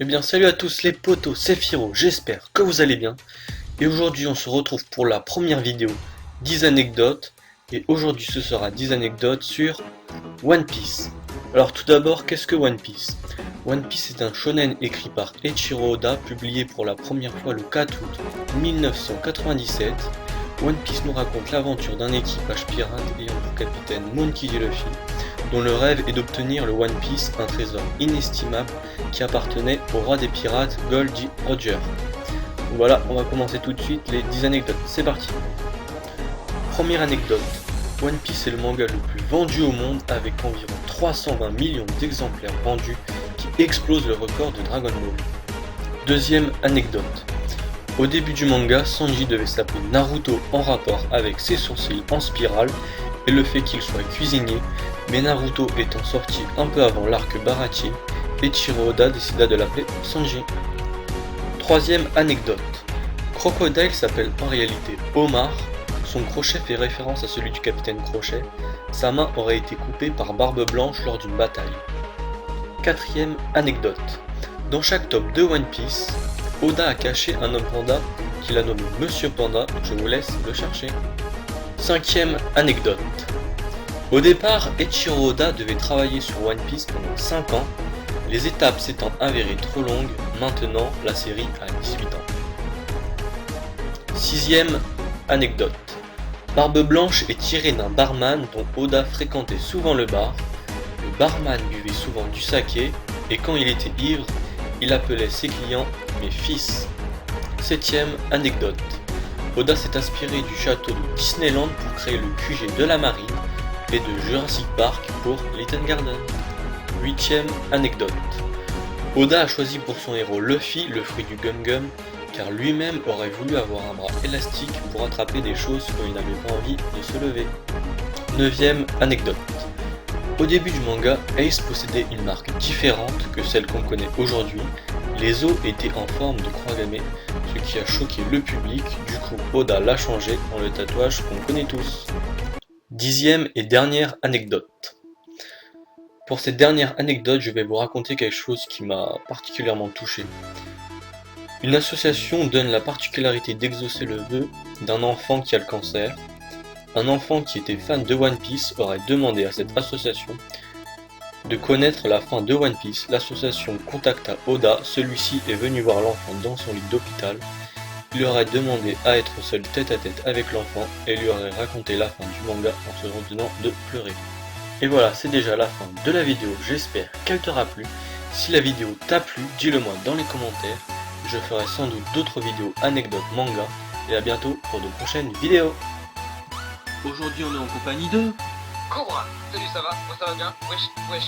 Eh bien salut à tous les potos, c'est Firo, j'espère que vous allez bien. Et aujourd'hui on se retrouve pour la première vidéo 10 anecdotes. Et aujourd'hui ce sera 10 anecdotes sur One Piece. Alors tout d'abord, qu'est-ce que One Piece? One Piece est un shonen écrit par Eiichiro Oda, publié pour la première fois le 4 août 1997. One Piece nous raconte l'aventure d'un équipage pirate ayant pour capitaine Monkey D. Luffy, dont le rêve est d'obtenir le One Piece, un trésor inestimable qui appartenait au roi des pirates Goldie Roger. Voilà, on va commencer tout de suite les 10 anecdotes, c'est parti. Première anecdote, One Piece est le manga le plus vendu au monde avec environ 320 millions d'exemplaires vendus qui explose le record de Dragon Ball. Deuxième anecdote, au début du manga, Sanji devait s'appeler Naruto en rapport avec ses sourcils en spirale et le fait qu'il soit cuisinier, mais Naruto étant sorti un peu avant l'arc Baratie, Eiichiro Oda décida de l'appeler Sanji. Troisième anecdote, Crocodile s'appelle en réalité Omar, son crochet fait référence à celui du capitaine Crochet, sa main aurait été coupée par Barbe Blanche lors d'une bataille. Quatrième anecdote, dans chaque tome de One Piece, Oda a caché un homme panda qu'il a nommé Monsieur Panda, je vous laisse le chercher. Cinquième anecdote. Au départ, Eiichiro Oda devait travailler sur One Piece pendant 5 ans, les étapes s'étant avérées trop longues, maintenant la série a 18 ans. Sixième anecdote. Barbe Blanche est tirée d'un barman dont Oda fréquentait souvent le bar. Le barman buvait souvent du saké et quand il était ivre, il appelait ses clients « mes fils ». Septième anecdote. Oda s'est inspiré du château de Disneyland pour créer le QG de la marine et de Jurassic Park pour Little Garden. Huitième anecdote. Oda a choisi pour son héros Luffy, le fruit du Gum Gum, car lui-même aurait voulu avoir un bras élastique pour attraper des choses quand il n'avait pas envie de se lever. Neuvième anecdote. Au début du manga, Ace possédait une marque différente que celle qu'on connaît aujourd'hui. Les os étaient en forme de croix gammée, ce qui a choqué le public, du coup Oda l'a changé en le tatouage qu'on connaît tous. Dixième et dernière anecdote. Pour cette dernière anecdote, je vais vous raconter quelque chose qui m'a particulièrement touché. Une association donne la particularité d'exaucer le vœu d'un enfant qui a le cancer. Un enfant qui était fan de One Piece aurait demandé à cette association de connaître la fin de One Piece. L'association contacta Oda, celui-ci est venu voir l'enfant dans son lit d'hôpital. Il aurait demandé à être seul tête à tête avec l'enfant et lui aurait raconté la fin du manga en se retenant de pleurer. Et voilà, c'est déjà la fin de la vidéo, j'espère qu'elle t'aura plu. Si la vidéo t'a plu, dis-le moi dans les commentaires. Je ferai sans doute d'autres vidéos anecdotes manga. Et à bientôt pour de prochaines vidéos. Aujourd'hui on est en compagnie de... Cobra. Salut, ça va? Moi ça va bien? Wesh, wesh.